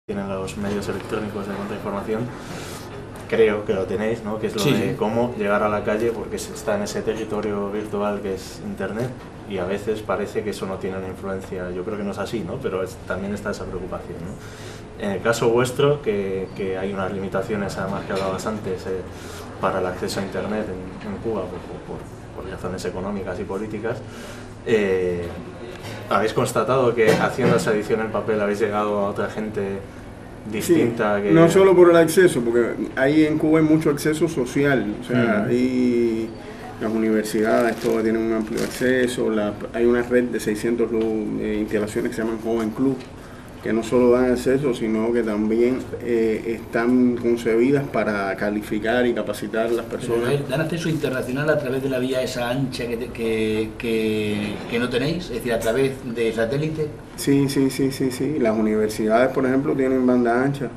tienen los medios electrónicos de contrainformación, creo que lo tenéis, ¿no? Que es lo de cómo llegar a la calle, porque se está en ese territorio virtual que es Internet, y a veces parece que eso no tiene una influencia. Yo creo que no es así, ¿no? Pero también está esa preocupación, ¿no? En el caso vuestro, que hay unas limitaciones, además que hablabas antes, para el acceso a Internet en Cuba, por razones económicas y políticas, ¿habéis constatado que haciendo esa edición en papel habéis llegado a otra gente distinta? Sí, no solo por el acceso, porque ahí en Cuba hay mucho acceso social, o sea, ahí las universidades, todo tienen un amplio acceso, hay una red de 600 instalaciones que se llaman Joven Club, que no solo dan acceso, sino que también están concebidas para calificar y capacitar a las personas. Pero ¿dan acceso internacional a través de la vía esa ancha que no tenéis? Es decir, a través de satélite. Sí. Las universidades, por ejemplo, tienen banda ancha.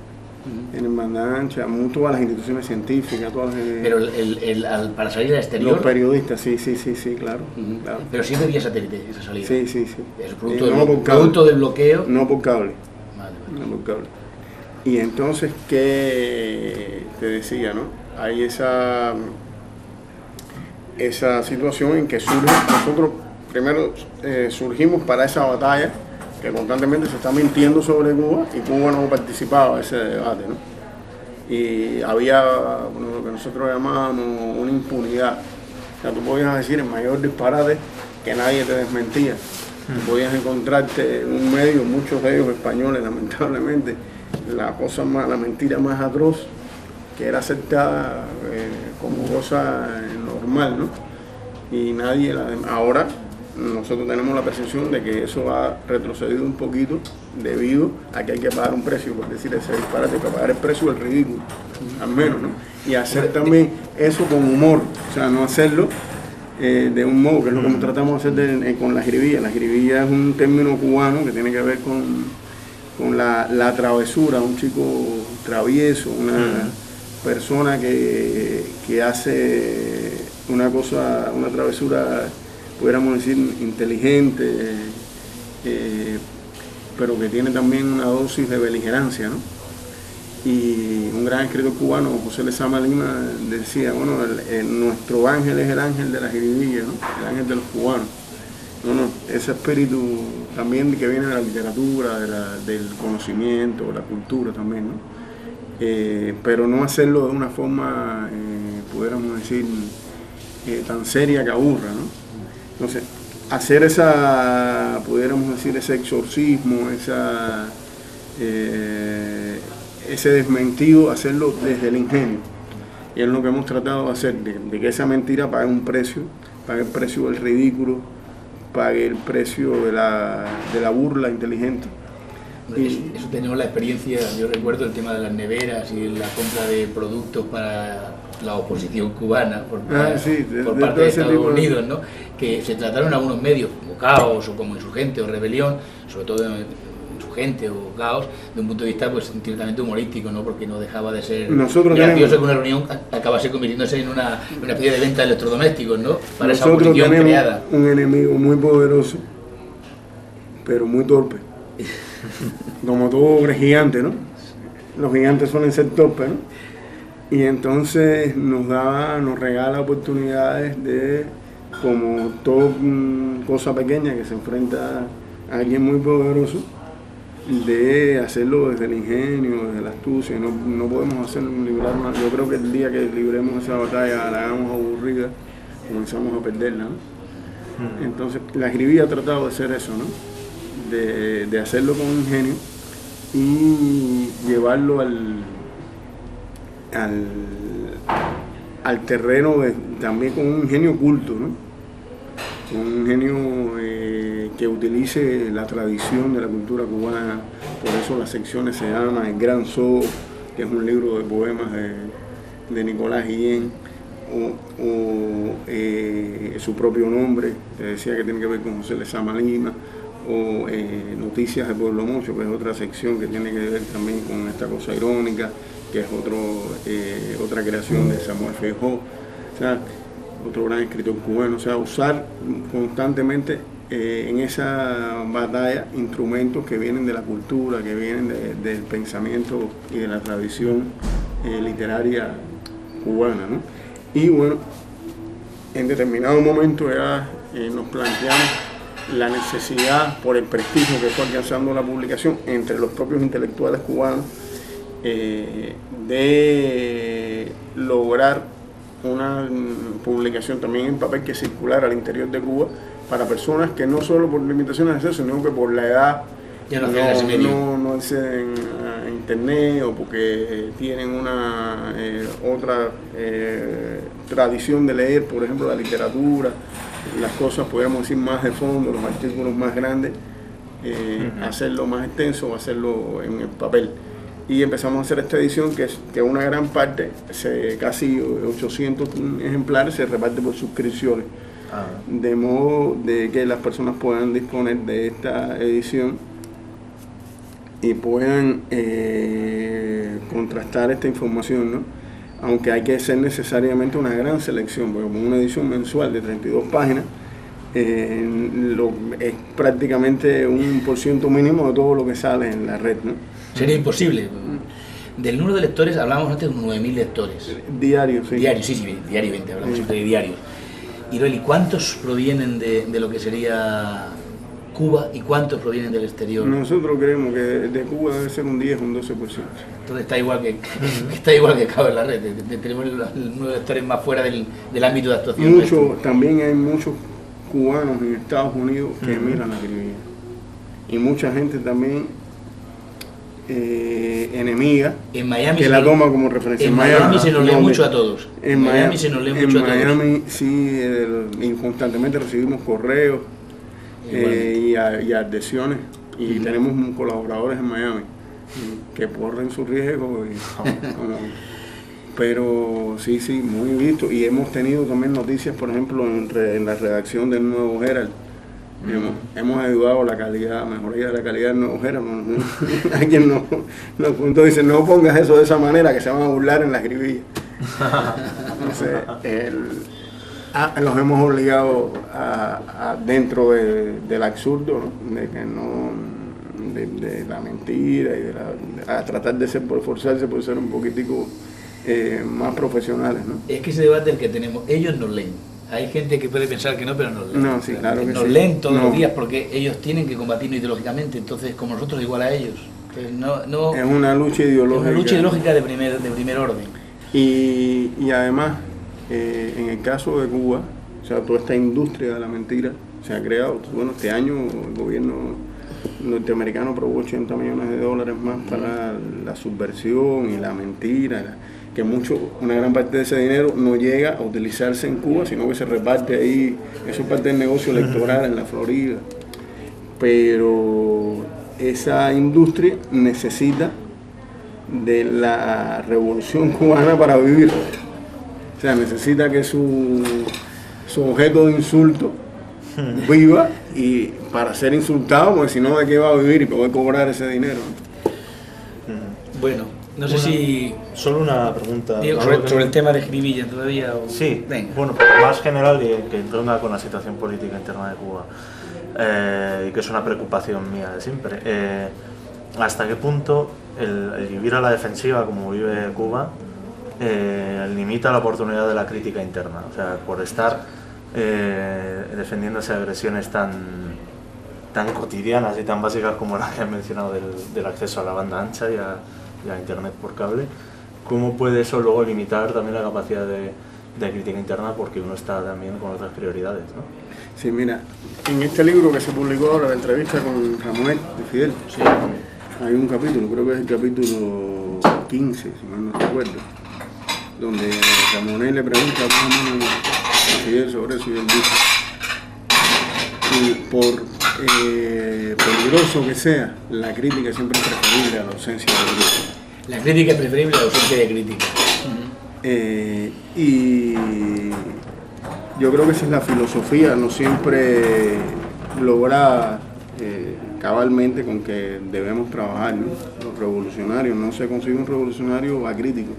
Tienen banda ancha, todas las instituciones científicas, todas las... Pero para salir al exterior... Los periodistas, sí, claro, claro. Pero sí es de vía satélite esa salida. Sí. Es producto del bloqueo. No por cable. Vale. No por cable. Y entonces, ¿qué te decía, no? Hay esa situación en que nosotros primero surgimos para esa batalla, que constantemente se está mintiendo sobre Cuba, y Cuba no participaba de ese debate, ¿no? Y había lo que nosotros llamábamos una impunidad. O sea, tú podías decir el mayor disparate que nadie te desmentía. Tú podías encontrarte en un medio, muchos de ellos españoles, lamentablemente, la mentira más atroz, que era aceptada como cosa normal, ¿no? Y nadie ahora nosotros tenemos la percepción de que eso ha retrocedido un poquito debido a que hay que pagar un precio, por decir ese disparate, hay que pagar el precio del ridículo, al menos, ¿no? Y hacer también eso con humor, o sea, no hacerlo de un modo, que es lo que tratamos de hacer con la jiribilla. La jiribilla es un término cubano que tiene que ver con la travesura, un chico travieso, una persona que hace una travesura, pudiéramos decir, inteligente, pero que tiene también una dosis de beligerancia, ¿no? Y un gran escritor cubano, José Lezama Lima, decía, bueno, nuestro ángel es el ángel de la jiribilla, ¿no? El ángel de los cubanos. Ese espíritu también que viene de la literatura, del conocimiento, de la cultura también, ¿no? Pero no hacerlo de una forma, pudiéramos decir, tan seria que aburra, ¿no? Entonces, hacer pudiéramos decir, ese exorcismo, ese desmentido, hacerlo desde el ingenio. Y es lo que hemos tratado de hacer, de que esa mentira pague un precio, pague el precio del ridículo, pague el precio de la burla inteligente. Eso tenemos la experiencia, yo recuerdo el tema de las neveras y la compra de productos para la oposición cubana por parte de Estados Unidos, ¿no? Que se trataron algunos medios como Caos o como Insurgente o Rebelión, sobre todo Insurgente o Caos, de un punto de vista pues ciertamente humorístico, ¿no? Porque no dejaba de ser gracioso que una reunión acabase convirtiéndose en una especie de venta de electrodomésticos, ¿no? Para esa oposición creada. Un enemigo muy poderoso, pero muy torpe. Como todo gigante, ¿no? Los gigantes suelen ser torpes, ¿no? Y entonces nos regala oportunidades de, como toda cosa pequeña que se enfrenta a alguien muy poderoso, de hacerlo desde el ingenio, desde la astucia. No podemos librarnos. Yo creo que el día que libremos esa batalla, la hagamos aburrida, comenzamos a perderla, ¿no? Entonces la jiribilla ha tratado de hacer eso, ¿no? De hacerlo con ingenio y llevarlo al terreno también con un ingenio oculto, ¿no? Con un ingenio que utilice la tradición de la cultura cubana. Por eso las secciones se llaman El Gran Zoo, que es un libro de poemas de Nicolás Guillén, o su propio nombre, que decía que tiene que ver con José Lezama Lima, o Noticias de Pueblo Mocho, que es otra sección que tiene que ver también con esta cosa irónica, que es otra creación de Samuel Feijó, o sea, otro gran escritor cubano. O sea, usar constantemente en esa batalla instrumentos que vienen de la cultura, que vienen del pensamiento y de la tradición literaria cubana, ¿no? Y bueno, en determinado momento ya nos planteamos la necesidad, por el prestigio que fue alcanzando la publicación entre los propios intelectuales cubanos, de lograr una publicación también en papel que circulara al interior de Cuba para personas que no solo por limitaciones de acceso, sino que por la edad no acceden a internet o porque tienen una otra tradición de leer, por ejemplo, la literatura, las cosas, podríamos decir, más de fondo, los artículos más grandes, hacerlo más extenso o hacerlo en el papel. Y empezamos a hacer esta edición que una gran parte, casi 800 ejemplares, se reparte por suscripciones. De modo de que las personas puedan disponer de esta edición y puedan contrastar esta información, ¿no? Aunque hay que hacer necesariamente una gran selección, porque como una edición mensual de 32 páginas, es prácticamente un % mínimo de todo lo que sale en la red, ¿no? Sería imposible. Del número de lectores hablábamos antes de 9.000 lectores. Diarios, sí. Diariamente, hablamos siempre de diarios. Y Noel, ¿cuántos provienen de lo que sería Cuba y cuántos provienen del exterior? Nosotros creemos que de Cuba debe ser un 10 o un 12%. Entonces está igual que cabe en la red. Tenemos el número de lectores más fuera del ámbito de actuación. También hay muchos cubanos en Estados Unidos que miran la escribía. Y mucha gente también enemiga en Miami que la toma como referencia. En Miami se nos lee mucho a todos. En Miami se nos lee mucho a todos. En Miami sí, constantemente recibimos correos y adhesiones y tenemos colaboradores en Miami que corren su riesgo. Pero sí, muy visto. Y hemos tenido también noticias, por ejemplo, en la redacción del Nuevo Herald. Hemos ayudado a la calidad, mejoría de la calidad del Nuevo Herald. Alguien nos dice, no pongas eso de esa manera, que se van a burlar en la escribilla. Entonces, los hemos obligado dentro del absurdo, ¿no? de la mentira y a tratar de esforzarse por ser un poquitico más profesionales, ¿no? Es que ese debate el que tenemos, ellos nos leen. Hay gente que puede pensar que no, pero nos leen. No, sí, claro que nos leen todos los días porque ellos tienen que combatirnos ideológicamente, entonces como nosotros igual a ellos. No, es una lucha ideológica. Es una lucha ideológica de primer orden. Y además, en el caso de Cuba, o sea, toda esta industria de la mentira se ha creado. Bueno, este año el gobierno norteamericano aprobó $80 millones más para la subversión y la mentira, que una gran parte de ese dinero no llega a utilizarse en Cuba, sino que se reparte ahí, eso es parte del negocio electoral en la Florida. Pero esa industria necesita de la revolución cubana para vivir. O sea, necesita que su objeto de insulto viva y para ser insultado, porque si no, ¿de qué va a vivir y poder cobrar ese dinero? Bueno, no sé si... Solo una pregunta. Sobre el tema de escribilla todavía. Sí, venga. Bueno, más general y que entronca con la situación política interna de Cuba, y que es una preocupación mía de siempre. ¿Hasta qué punto el vivir a la defensiva como vive Cuba limita la oportunidad de la crítica interna? O sea, por estar defendiéndose agresiones tan cotidianas y tan básicas como las que han mencionado del acceso a la banda ancha y a internet por cable, ¿cómo puede eso luego limitar también la capacidad de crítica interna porque uno está también con otras prioridades, ¿no? Sí, mira, en este libro que se publicó ahora, la entrevista con Ramonel de Fidel, sí, hay un capítulo, creo que es el capítulo 15, si mal no recuerdo, donde Ramonel le pregunta a Fidel sobre eso y él dice, y por peligroso que sea, la crítica siempre es preferible a la ausencia de crítica. La crítica es preferible a la ausencia de crítica. Y yo creo que esa es la filosofía, no siempre logra cabalmente con que debemos trabajar, ¿no? Los revolucionarios, no se consigue un revolucionario acrítico.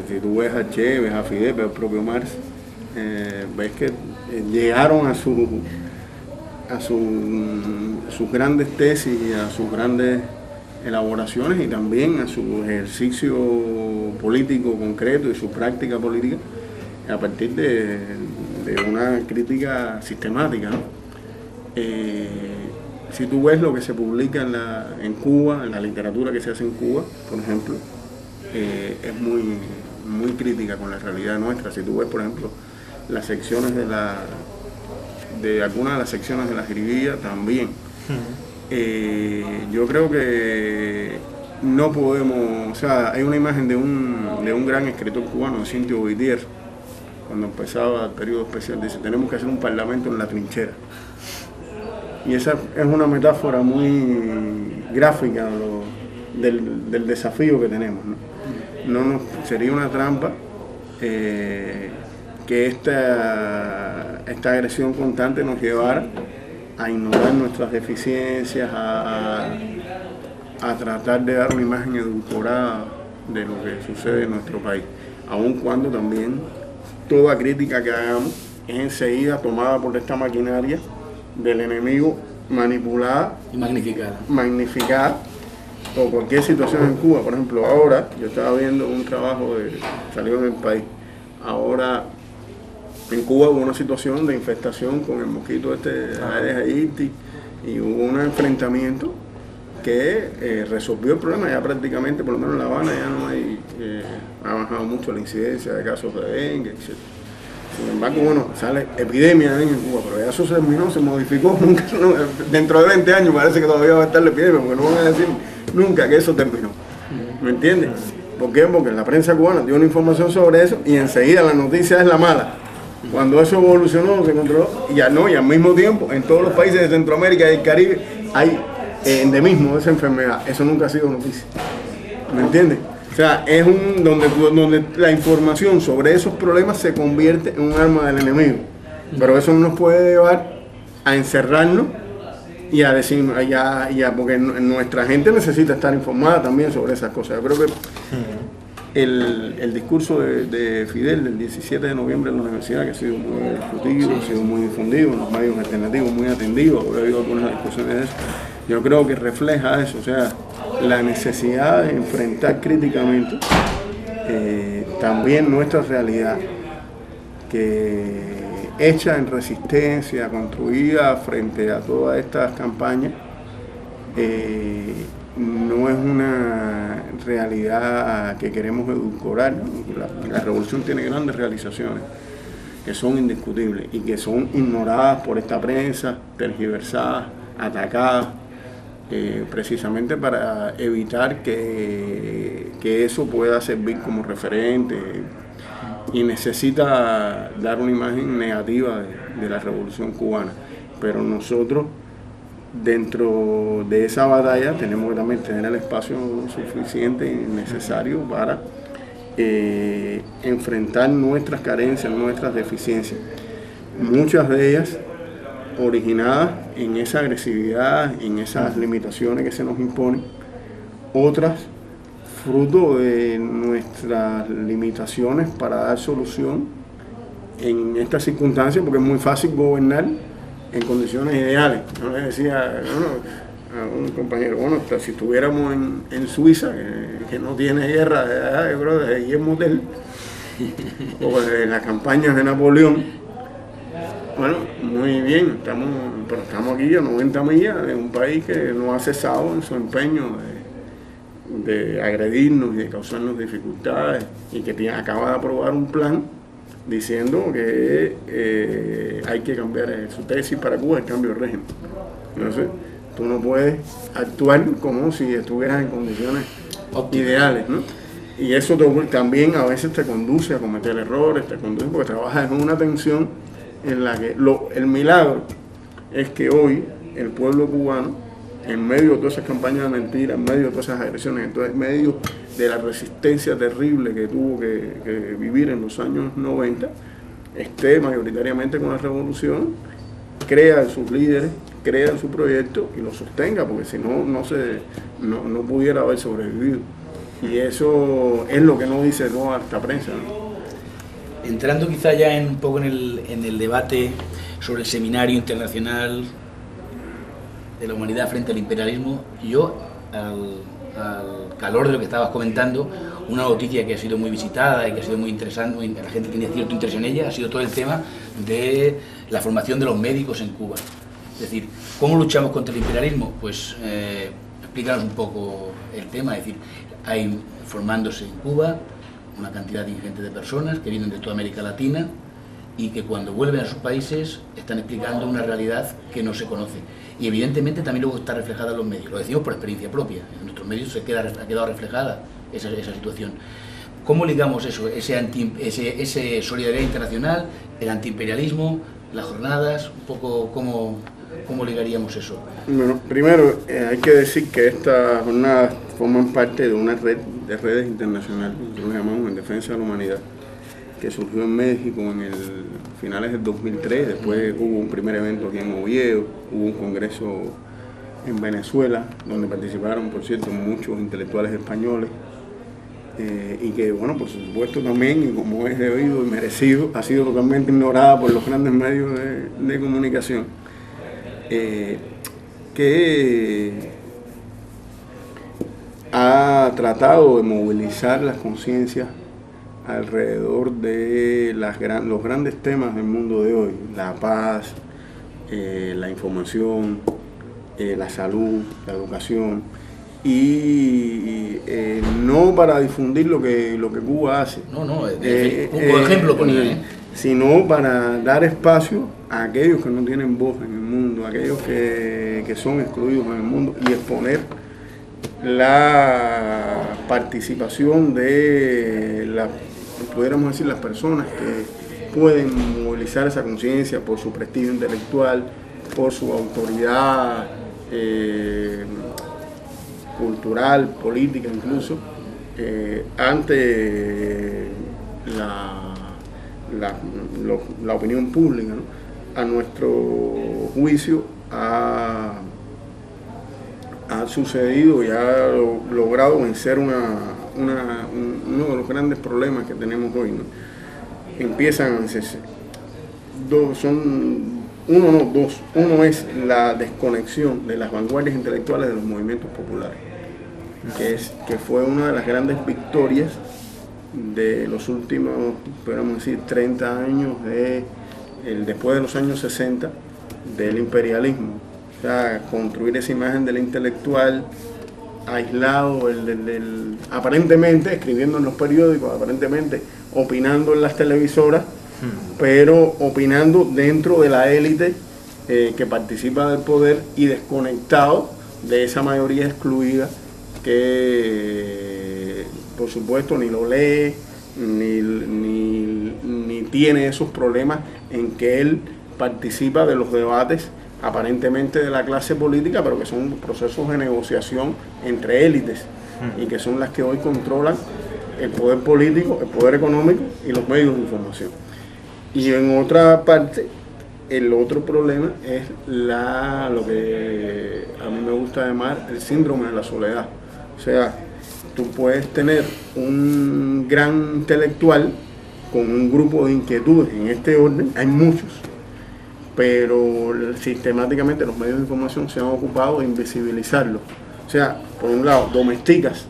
Si tú ves a Che, ves a Fidel, ves al propio Marx, ves que llegaron a sus grandes tesis, a sus grandes elaboraciones y también a su ejercicio político concreto y su práctica política a partir de una crítica sistemática, ¿no? Si tú ves lo que se publica en Cuba, en la literatura que se hace en Cuba, por ejemplo, es muy crítica con la realidad nuestra. Si tú ves, por ejemplo, las secciones de algunas de las secciones de la jiribilla también. Yo creo que no podemos, o sea, hay una imagen de un gran escritor cubano, Cintio Boitier, cuando empezaba el periodo especial, dice: tenemos que hacer un parlamento en la trinchera. Y esa es una metáfora muy gráfica del desafío que tenemos, ¿no? Sería una trampa que esta agresión constante nos llevara a ignorar nuestras deficiencias, a tratar de dar una imagen edulcorada de lo que sucede en nuestro país, aun cuando también toda crítica que hagamos es enseguida tomada por esta maquinaria del enemigo, manipulada y magnificada o cualquier situación en Cuba. Por ejemplo, ahora yo estaba viendo un trabajo salió en El País. Ahora en Cuba hubo una situación de infestación con el mosquito Aedes aegypti y hubo un enfrentamiento que resolvió el problema. Ya prácticamente, por lo menos en La Habana, ya no hay, ha bajado mucho la incidencia de casos de dengue, etc. Sin embargo, bueno, sale epidemia de dengue en Cuba, pero ya eso se terminó, se modificó. Nunca, dentro de 20 años parece que todavía va a estar la epidemia, porque no van a decir nunca que eso terminó. ¿Me entiendes? ¿Por qué? Porque la prensa cubana dio una información sobre eso y enseguida la noticia es la mala. Cuando eso evolucionó, se controló, y al mismo tiempo, en todos los países de Centroamérica y el Caribe hay endemismo de esa enfermedad. Eso nunca ha sido noticia. ¿Me entiendes? O sea, es donde la información sobre esos problemas se convierte en un arma del enemigo. Pero eso no nos puede llevar a encerrarnos y a decir, porque nuestra gente necesita estar informada también sobre esas cosas. Yo creo que el discurso de Fidel del 17 de noviembre en la universidad, que ha sido muy discutido, ha sido muy difundido en los medios alternativos, muy atendido, he oído algunas discusiones de eso, yo creo que refleja eso, o sea, la necesidad de enfrentar críticamente también nuestra realidad, que hecha en resistencia, construida frente a todas estas campañas, no es una realidad que queremos edulcorar, ¿no? La revolución tiene grandes realizaciones que son indiscutibles y que son ignoradas por esta prensa, tergiversadas, atacadas, precisamente para evitar que eso pueda servir como referente, y necesita dar una imagen negativa de la revolución cubana. Pero nosotros, dentro de esa batalla, tenemos que también tener el espacio suficiente y necesario para enfrentar nuestras carencias, nuestras deficiencias, muchas de ellas originadas en esa agresividad, en esas limitaciones que se nos imponen, otras fruto de nuestras limitaciones para dar solución en estas circunstancias, porque es muy fácil gobernar en condiciones ideales. Yo le decía a un compañero, bueno, si estuviéramos en Suiza, que no tiene guerra, yo creo, de Guillermo Tell, o de las campañas de Napoleón. Bueno, muy bien, pero estamos aquí a 90 millas de un país que no ha cesado en su empeño de agredirnos y de causarnos dificultades, y que acaba de aprobar un plan diciendo que hay que cambiar su tesis para Cuba, el cambio de régimen. Entonces, tú no puedes actuar como si estuvieras en condiciones ideales, ¿no? Y eso también a veces te conduce a cometer errores, porque trabajas en una tensión en la que el milagro es que hoy el pueblo cubano, en medio de todas esas campañas de mentiras, en medio de todas esas agresiones, en medio de la resistencia terrible que tuvo que vivir en los años 90, esté mayoritariamente con la revolución, crea en sus líderes, crea en su proyecto y lo sostenga, porque si no, no pudiera haber sobrevivido. Y eso es lo que nos dice toda esta prensa, ¿no? Entrando quizá ya un poco en el debate sobre el seminario internacional de la humanidad frente al imperialismo, yo, al calor de lo que estabas comentando, una noticia que ha sido muy visitada y que ha sido muy interesante, la gente tiene cierto interés en ella, ha sido todo el tema de la formación de los médicos en Cuba. Es decir, ¿cómo luchamos contra el imperialismo? Pues explícanos un poco el tema. Es decir, hay formándose en Cuba una cantidad ingente de personas que vienen de toda América Latina y que cuando vuelven a sus países están explicando una realidad que no se conoce. Y evidentemente también luego está reflejada en los medios. Lo decimos por experiencia propia. En nuestros medios ha quedado reflejada esa situación. ¿Cómo ligamos eso? Ese solidaridad internacional, el antiimperialismo, las jornadas, un poco cómo ligaríamos eso. Bueno, primero hay que decir que estas jornadas forman parte de una red de redes internacionales, nosotros llamamos en defensa de la humanidad, que surgió en México en finales del 2003, después hubo un primer evento aquí en Oviedo, hubo un congreso en Venezuela, donde participaron, por cierto, muchos intelectuales españoles, y que, bueno, por supuesto también, y como es debido y merecido, ha sido totalmente ignorada por los grandes medios de comunicación, que ha tratado de movilizar las conciencias alrededor de los grandes temas del mundo de hoy, la paz, la información, la salud, la educación, y no para difundir lo que Cuba hace. No, por ejemplo ponía, sino para dar espacio a aquellos que no tienen voz en el mundo, a aquellos que son excluidos en el mundo, y exponer la participación de pudiéramos decir, las personas que pueden movilizar esa conciencia por su prestigio intelectual, por su autoridad cultural, política incluso, ante la opinión pública, ¿no? A nuestro juicio ha sucedido y ha logrado vencer uno de los grandes problemas que tenemos hoy, ¿no? Empiezan a hacerse dos. Uno es la desconexión de las vanguardias intelectuales de los movimientos populares, que fue una de las grandes victorias de los últimos, podríamos decir, 30 años, después de los años 60, del imperialismo. O sea, construir esa imagen del intelectual aislado, aparentemente escribiendo en los periódicos, aparentemente opinando en las televisoras, pero opinando dentro de la élite que participa del poder y desconectado de esa mayoría excluida que, por supuesto, ni lo lee, ni tiene esos problemas en que él participa de los debates aparentemente de la clase política, pero que son procesos de negociación entre élites y que son las que hoy controlan el poder político, el poder económico y los medios de información. Y en otra parte, el otro problema es lo que a mí me gusta llamar el síndrome de la soledad. O sea, tú puedes tener un gran intelectual con un grupo de inquietudes en este orden, hay muchos, pero sistemáticamente los medios de información se han ocupado de invisibilizarlo. O sea, por un lado, domesticas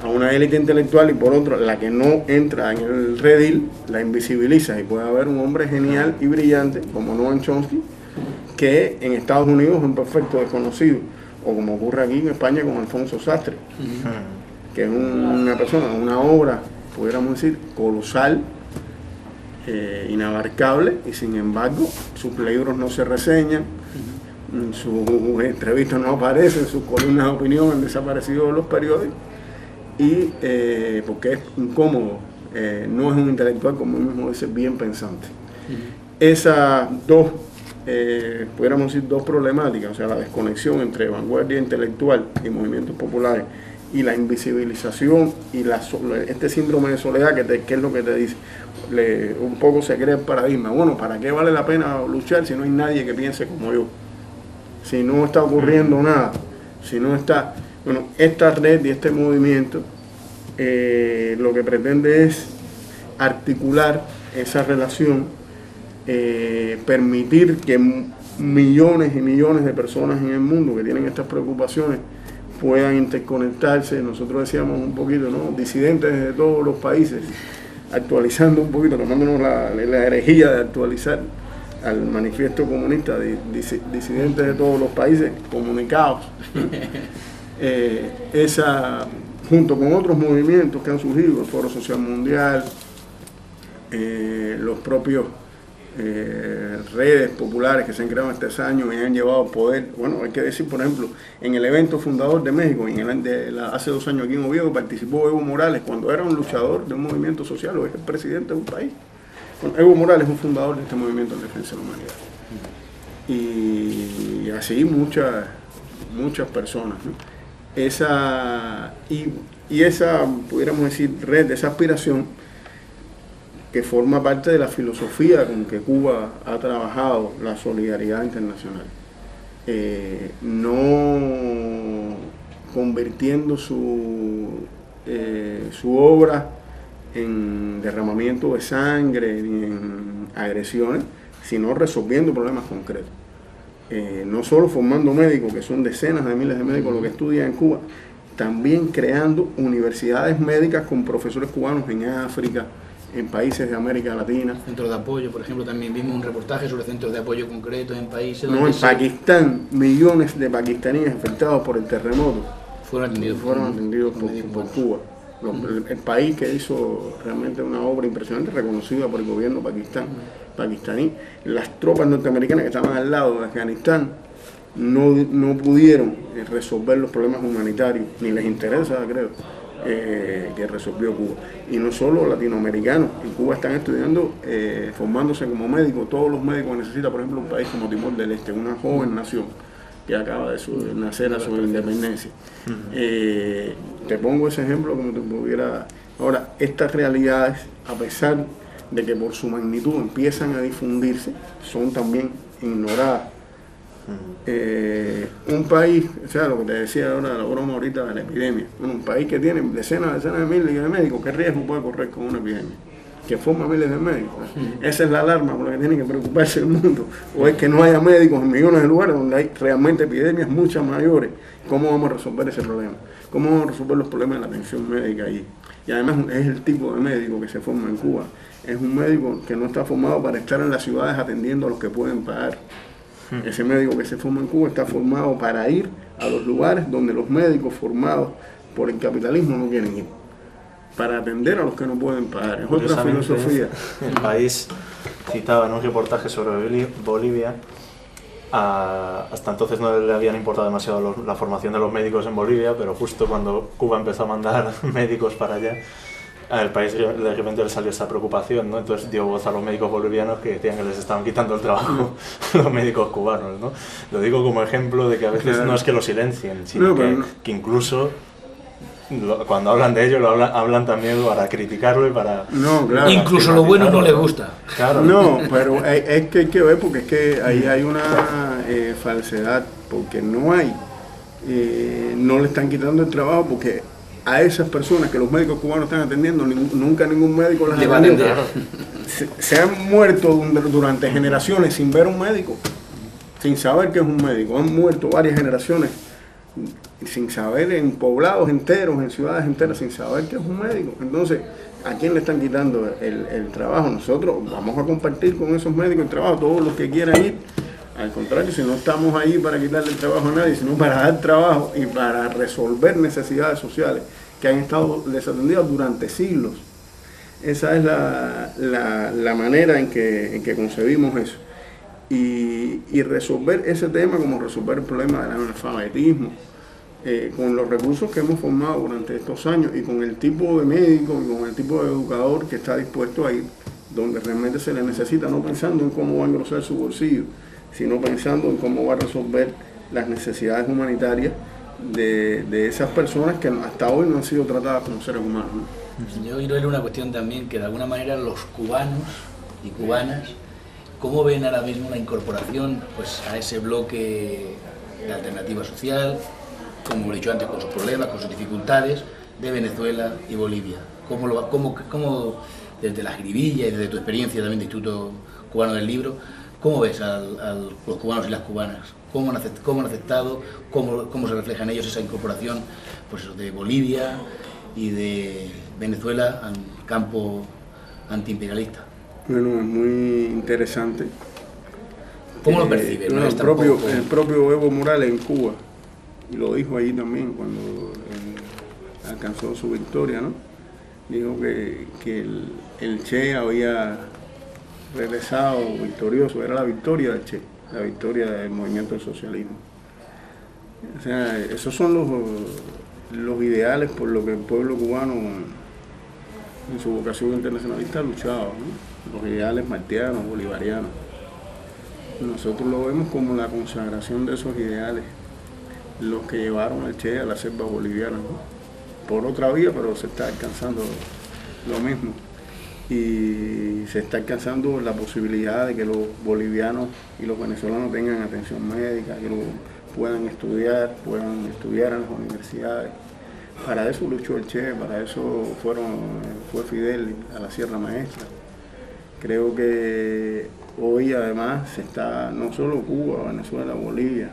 a una élite intelectual y por otro, la que no entra en el redil, la invisibilizas. Y puede haber un hombre genial y brillante, como Noam Chomsky, que en Estados Unidos es un perfecto desconocido, o como ocurre aquí en España con Alfonso Sastre, que es una persona, una obra, pudiéramos decir, colosal, inabarcable, y sin embargo sus libros no se reseñan, sus entrevistas no aparecen, sus columnas de opinión han desaparecido de los periódicos, y porque es incómodo, no es un intelectual, como mismo dice, bien pensante. Esas dos, pudiéramos decir, dos problemáticas, o sea, la desconexión entre vanguardia intelectual y movimientos populares, y la invisibilización y este síndrome de soledad que es lo que te dice, un poco se crea el paradigma. Bueno, ¿para qué vale la pena luchar si no hay nadie que piense como yo? Si no está ocurriendo nada, si no está... Bueno, esta red y este movimiento lo que pretende es articular esa relación, permitir que millones y millones de personas en el mundo que tienen estas preocupaciones puedan interconectarse. Nosotros decíamos un poquito, ¿no? Disidentes de todos los países, actualizando un poquito, tomándonos la herejía de actualizar al manifiesto comunista, disidentes de todos los países comunicados. Junto con otros movimientos que han surgido, el Foro Social Mundial, los propios redes populares que se han creado estos años y han llevado poder. Bueno, hay que decir, por ejemplo, en el evento fundador de México, hace 2 años aquí en Oviedo, participó Evo Morales cuando era un luchador de un movimiento social, o es el presidente de un país. Bueno, Evo Morales es un fundador de este movimiento en defensa de la humanidad. Y así muchas personas, ¿no? Esa, pudiéramos decir, red, esa aspiración que forma parte de la filosofía con que Cuba ha trabajado la solidaridad internacional, no convirtiendo su obra en derramamiento de sangre ni en agresiones, sino resolviendo problemas concretos. No solo formando médicos, que son decenas de miles de médicos los que estudian en Cuba, también creando universidades médicas con profesores cubanos en África, en países de América Latina. Centros de apoyo, por ejemplo, también vimos un reportaje sobre centros de apoyo concretos en países donde... No, en Pakistán, millones de pakistaníes afectados por el terremoto fueron atendidos por Cuba. El país que hizo realmente una obra impresionante, reconocida por el gobierno pakistaní. Las tropas norteamericanas que estaban al lado de Afganistán no pudieron resolver los problemas humanitarios, ni les interesa, creo, que resolvió Cuba. Y no solo latinoamericanos, en Cuba están estudiando, formándose como médicos, todos los médicos que necesita, por ejemplo, un país como Timor del Este, una joven nación que acaba de nacer a su independencia. Te pongo ese ejemplo como te pudiera... Ahora, estas realidades, a pesar de que por su magnitud empiezan a difundirse, son también ignoradas. Un país, o sea, lo que te decía ahora, la broma ahorita de la epidemia, un país que tiene decenas de miles de médicos, ¿qué riesgo puede correr con una epidemia? Que forma miles de médicos. Esa es la alarma por la que tiene que preocuparse el mundo. O es que no haya médicos en millones de lugares donde hay realmente epidemias muchas mayores. ¿Cómo vamos a resolver ese problema? ¿Cómo vamos a resolver los problemas de la atención médica allí? Y además es el tipo de médico que se forma en Cuba. Es un médico que no está formado para estar en las ciudades atendiendo a los que pueden pagar. Ese médico que se forma en Cuba está formado para ir a los lugares donde los médicos formados por el capitalismo no quieren ir, para atender a los que no pueden pagar. Es otra filosofía. El país citaba en un reportaje sobre Bolivia, hasta entonces no le habían importado demasiado la formación de los médicos en Bolivia, pero justo cuando Cuba empezó a mandar médicos para allá, al país de repente le salió esa preocupación, ¿no? Entonces dio voz a los médicos bolivianos que decían que les estaban quitando el trabajo los médicos cubanos, ¿no? Lo digo como ejemplo de que a veces no es que lo silencien, sino que incluso cuando hablan de ello lo hablan también para criticarlo y para... No, claro. Incluso lo bueno no les gusta. Claro. No, pero es que hay que ver, porque es que ahí hay una falsedad, porque no le están quitando el trabajo, porque a esas personas que los médicos cubanos están atendiendo, nunca ningún médico las ha atendido. Se han muerto durante generaciones sin ver un médico, sin saber que es un médico. Han muerto varias generaciones sin saber, en poblados enteros, en ciudades enteras, sin saber que es un médico. Entonces, ¿a quién le están quitando el trabajo? Nosotros vamos a compartir con esos médicos el trabajo, todos los que quieran ir. Al contrario, si no estamos ahí para quitarle el trabajo a nadie, sino para dar trabajo y para resolver necesidades sociales que han estado desatendidas durante siglos. Esa es la manera en que concebimos eso. Y resolver ese tema como resolver el problema del analfabetismo, con los recursos que hemos formado durante estos años y con el tipo de médico y con el tipo de educador que está dispuesto a ir donde realmente se le necesita, no pensando en cómo va a engrosar su bolsillo, sino pensando en cómo va a resolver las necesidades humanitarias de esas personas que hasta hoy no han sido tratadas como seres humanos, ¿no? Yo quiero ver una cuestión también, que de alguna manera los cubanos y cubanas, ¿cómo ven ahora mismo la incorporación pues, a ese bloque de alternativa social, como he dicho antes, con sus problemas, con sus dificultades, de Venezuela y Bolivia? ¿Cómo desde la jiribilla y desde tu experiencia también de Instituto Cubano del Libro, ¿Cómo ves a los cubanos y las cubanas? ¿Cómo han aceptado? ¿Cómo se refleja en ellos esa incorporación pues, de Bolivia y de Venezuela al campo antiimperialista? Bueno, es muy interesante. ¿Cómo lo percibe? Bueno, el propio Evo Morales en Cuba, y lo dijo ahí también cuando alcanzó su victoria, ¿no? Dijo que el Che había regresado victorioso, era la victoria del Che, la victoria del movimiento del socialismo. O sea, esos son los ideales por lo que el pueblo cubano en su vocación internacionalista ha luchado, ¿no? Los ideales martianos, bolivarianos. Nosotros lo vemos como la consagración de esos ideales, los que llevaron al Che a la selva boliviana, ¿no? Por otra vía, pero se está alcanzando lo mismo. Y se está alcanzando la posibilidad de que los bolivianos y los venezolanos tengan atención médica, que puedan estudiar en las universidades. Para eso luchó el Che, para eso fue Fidel a la Sierra Maestra. Creo que hoy además no solo Cuba, Venezuela, Bolivia,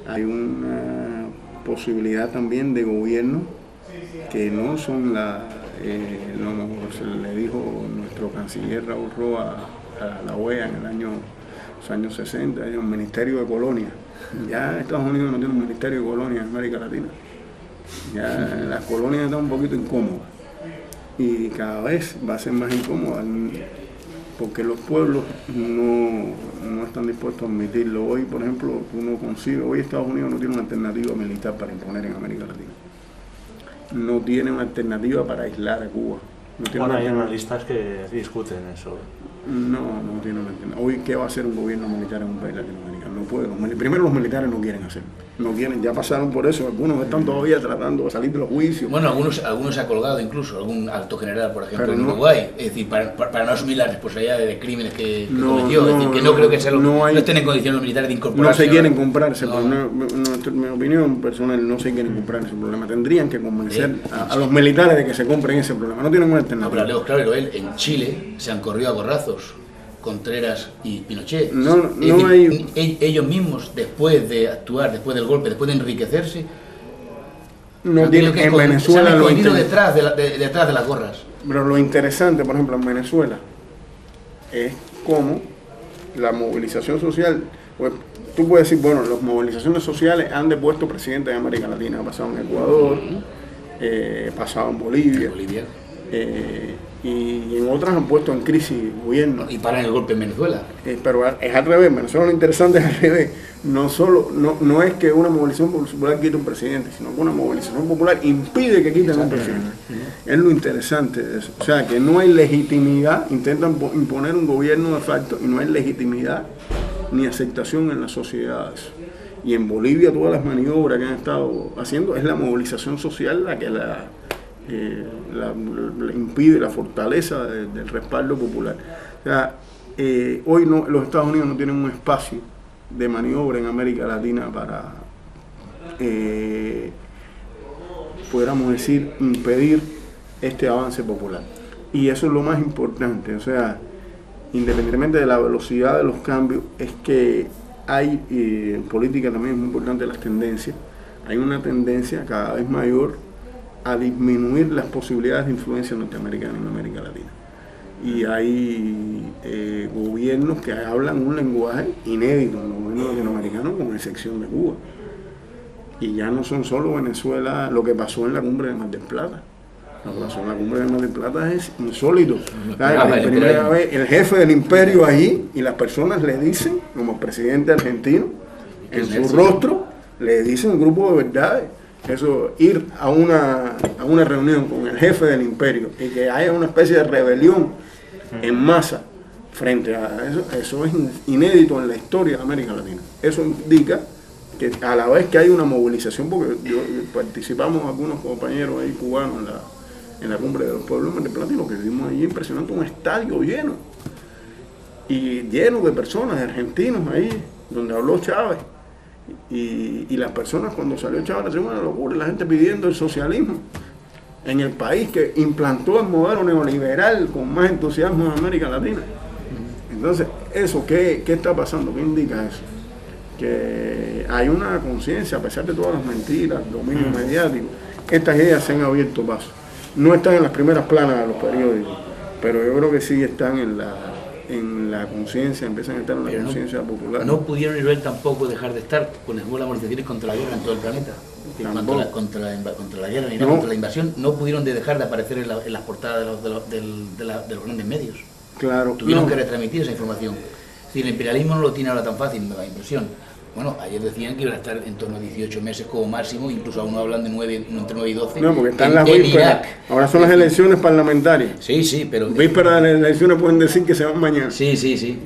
hay una posibilidad también de gobierno que no son le dijo nuestro canciller Raúl Roa a la OEA en los años 60, hay un ministerio de colonia. Ya Estados Unidos no tiene un ministerio de colonia en América Latina. Ya las colonias están un poquito incómodas y cada vez va a ser más incómoda porque los pueblos no están dispuestos a admitirlo. Hoy, por ejemplo, uno concibe, hoy Estados Unidos no tiene una alternativa militar para imponer en América Latina. No tiene una alternativa para aislar a Cuba. Hay analistas que discuten eso. No tiene una alternativa. Hoy, ¿qué va a hacer un gobierno militar en un país latinoamericano? No puede. Primero, los militares no quieren hacerlo. No quieren, ya pasaron por eso. Algunos están todavía tratando de salir de los juicios. Bueno, algunos se ha colgado incluso, algún alto general, por ejemplo, en Uruguay. Es decir, para no asumir la responsabilidad de crímenes que cometió. Es decir, que no creo que no estén en condiciones los militares de incorporarse. No se quieren comprar ese problema. Mi opinión personal, no se quieren comprar ese problema. Tendrían que convencer a los militares de que se compren ese problema. No tienen una alternativa. No, pero claro, en Chile se han corrido a gorrazos Contreras y Pinochet. Ellos mismos, después de actuar, después del golpe, después de enriquecerse, no tienen que en Venezuela se han escondido detrás de las gorras. Pero lo interesante, por ejemplo, en Venezuela, es cómo la movilización social, pues, tú puedes decir, bueno, las movilizaciones sociales han depuesto presidentes de América Latina, ha pasado en Ecuador, pasado en Bolivia. Y en otras han puesto en crisis gobierno. Y paran el golpe en Venezuela. Pero es al revés, en Venezuela lo interesante es al revés. No es que una movilización popular quite un presidente, sino que una movilización popular impide que quiten un presidente. Es lo interesante de eso. O sea, que no hay legitimidad, intentan imponer un gobierno de facto y no hay legitimidad ni aceptación en las sociedades. Y en Bolivia todas las maniobras que han estado haciendo es la movilización social la que la impide la fortaleza del respaldo popular. O sea, hoy los Estados Unidos no tienen un espacio de maniobra en América Latina para, pudiéramos decir, impedir este avance popular. Y eso es lo más importante. O sea, independientemente de la velocidad de los cambios, es que hay, en política también es muy importante las tendencias, hay una tendencia cada vez mayor a disminuir las posibilidades de influencia norteamericana en América Latina. Y hay gobiernos que hablan un lenguaje inédito en los gobiernos latinoamericanos, con excepción de Cuba. Y ya no son solo Venezuela, lo que pasó en la cumbre de Mar del Plata. Lo que pasó en la cumbre de Mar del Plata es insólito. La primera vez el jefe del imperio allí, y las personas le dicen, como el presidente argentino, en su rostro, le dicen un grupo de verdades. Eso, ir a una reunión con el jefe del imperio y que haya una especie de rebelión en masa frente a eso es inédito en la historia de América Latina. Eso indica que a la vez que hay una movilización, porque participamos algunos compañeros ahí cubanos en la cumbre de los pueblos de Mar del Plata, y lo que vimos allí impresionante, un estadio lleno de personas, de argentinos ahí, donde habló Chávez. Y las personas, cuando salió Chávez, era una locura, la gente pidiendo el socialismo en el país que implantó el modelo neoliberal con más entusiasmo en América Latina. Entonces, eso, ¿qué está pasando? ¿Qué indica eso? Que hay una conciencia, a pesar de todas las mentiras, dominio mediático, estas ideas se han abierto paso. No están en las primeras planas de los periódicos, pero yo creo que sí están en la conciencia, empiezan a estar en la conciencia popular. No pudieron Israel tampoco dejar de estar con las movilizaciones contra la guerra en todo el planeta. Contra la guerra en Irak, contra la invasión, no pudieron dejar de aparecer en las portadas de los grandes medios. Claro. Tuvieron que retransmitir esa información. Es decir, el imperialismo no lo tiene ahora tan fácil, me da la impresión. Bueno, ayer decían que iban a estar en torno a 18 meses como máximo, incluso aún hablan de entre 9 y 12. No, porque están las vísperas. Ahora son las elecciones parlamentarias. Sí, pero... Vísperas de las elecciones pueden decir que se van mañana. Sí.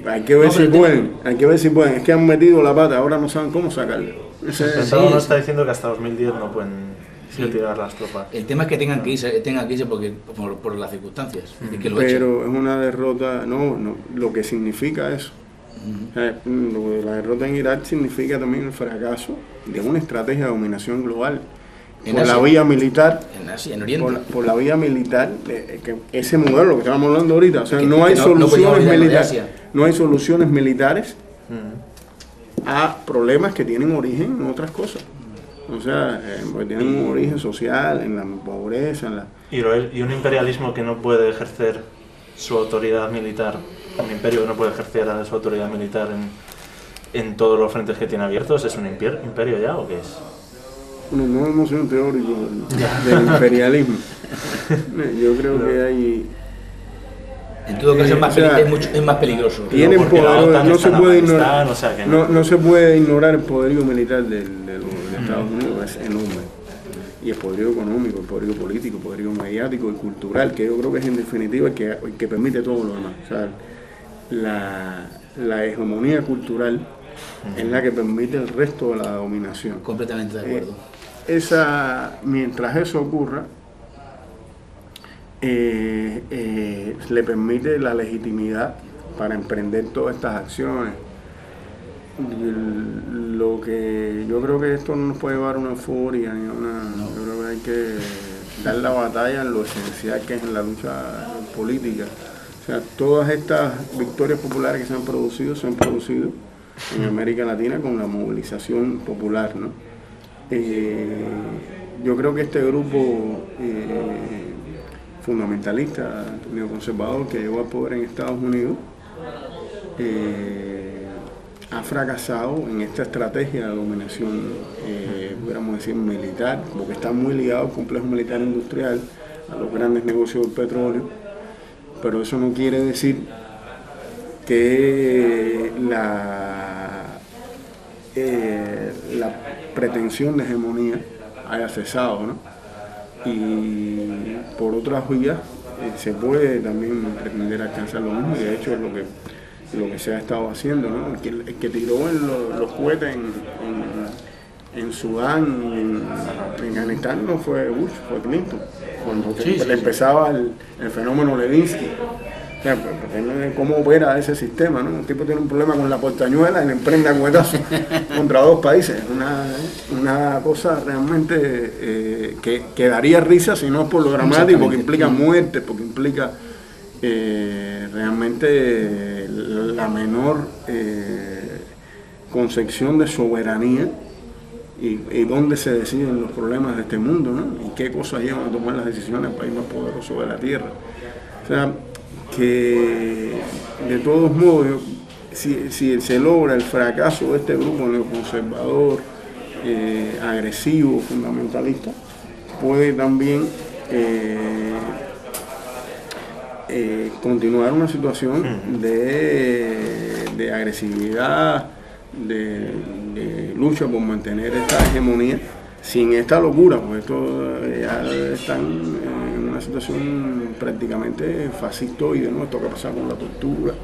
Hay que ver si pueden, Es que han metido la pata, ahora no saben cómo sacarla. El Pentágono está diciendo que hasta 2010 no pueden retirar las tropas. El tema es que tengan que irse porque, por las circunstancias. Pero es una derrota, no, lo que significa eso. La derrota en Irak significa también el fracaso de una estrategia de dominación global por la vía militar, en Asia, en Oriente. Por la vía militar, que ese modelo, lo que estábamos hablando ahorita, o sea, no hay soluciones militares, no hay soluciones militares a problemas que tienen origen en otras cosas. O sea, tienen un origen social, en la pobreza, y un imperialismo que no puede ejercer su autoridad militar, un imperio que no puede ejercer su autoridad militar en todos los frentes que tiene abiertos, ¿es un imperio ya o qué es? Bueno, no hemos sido un teórico del imperialismo. Yo creo que hay... En todo caso es más peligroso. Tienen poder, no se puede ignorar, no se puede ignorar el poderío militar de Estados Unidos, es enorme. Y el poderío económico, el poderío político, el poderío mediático y cultural, que yo creo que es en definitiva el que permite todo lo demás. O sea, la hegemonía cultural es la que permite el resto de la dominación. Completamente de acuerdo. Mientras eso ocurra, le permite la legitimidad para emprender todas estas acciones. Lo que yo creo que esto no nos puede llevar a una euforia ni a yo creo que hay que dar la batalla en lo esencial que es en la lucha política. O sea, todas estas victorias populares que se han producido en América Latina con la movilización popular, ¿no? Yo creo que este grupo fundamentalista, neoconservador, que llegó al poder en Estados Unidos, ha fracasado en esta estrategia de dominación, pudiéramos decir, militar, porque está muy ligado al complejo militar industrial, a los grandes negocios del petróleo, pero eso no quiere decir que la pretensión de hegemonía haya cesado, ¿no? Y por otras vías se puede también pretender alcanzar lo mismo, y de hecho es lo que se ha estado haciendo, ¿no? El que tiró los cohetes en Sudán y en Afganistán no fue Bush, fue Clinton, cuando empezaba el fenómeno Levinsky. O sea, cómo opera ese sistema, ¿no? Un tipo tiene un problema con la portañuela y le emprende a cohetazos contra dos países. Una cosa realmente que daría risa si no es por lo dramático, porque implica muerte, porque implica realmente la menor concepción de soberanía y dónde se deciden los problemas de este mundo, ¿no? Y qué cosas llevan a tomar las decisiones al país más poderoso de la Tierra. O sea, que de todos modos, si se logra el fracaso de este grupo neoconservador, agresivo, fundamentalista, puede también continuar una situación de agresividad, de lucha por mantener esta hegemonía sin esta locura, porque esto ya están en una situación prácticamente fascistoide, ¿no? Esto que pasa con la tortura,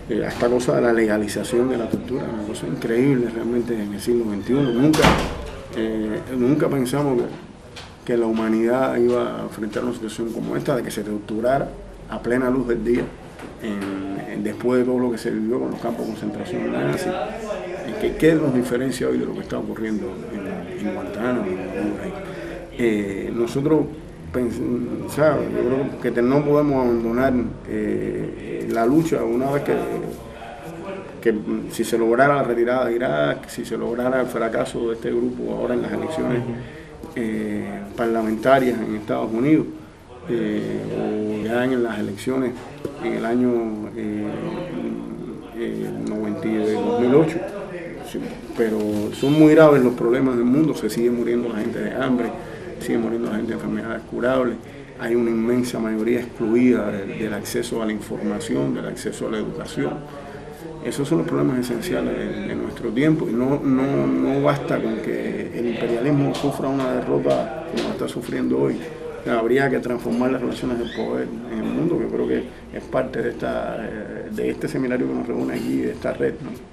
esta cosa de la legalización de la tortura, una cosa increíble realmente en el siglo XXI. Nunca pensamos que la humanidad iba a enfrentar una situación como esta, de que se torturara a plena luz del día, después de todo lo que se vivió con los campos de concentración nazis. ¿Qué nos diferencia hoy de lo que está ocurriendo en Guantánamo? Nosotros ¿sabes? Yo creo que no podemos abandonar la lucha una vez que si se lograra la retirada de Irak, si se lograra el fracaso de este grupo ahora en las elecciones parlamentarias en Estados Unidos, o ya en las elecciones en el año 2008, pero son muy graves los problemas del mundo, se sigue muriendo la gente de hambre, sigue muriendo la gente de enfermedades curables, hay una inmensa mayoría excluida del acceso a la información, del acceso a la educación. Esos son los problemas esenciales de nuestro tiempo, y no basta con que el imperialismo sufra una derrota como está sufriendo hoy. Habría que transformar las relaciones de poder en el mundo, que creo que es parte de este seminario que nos reúne aquí, de esta red, ¿no?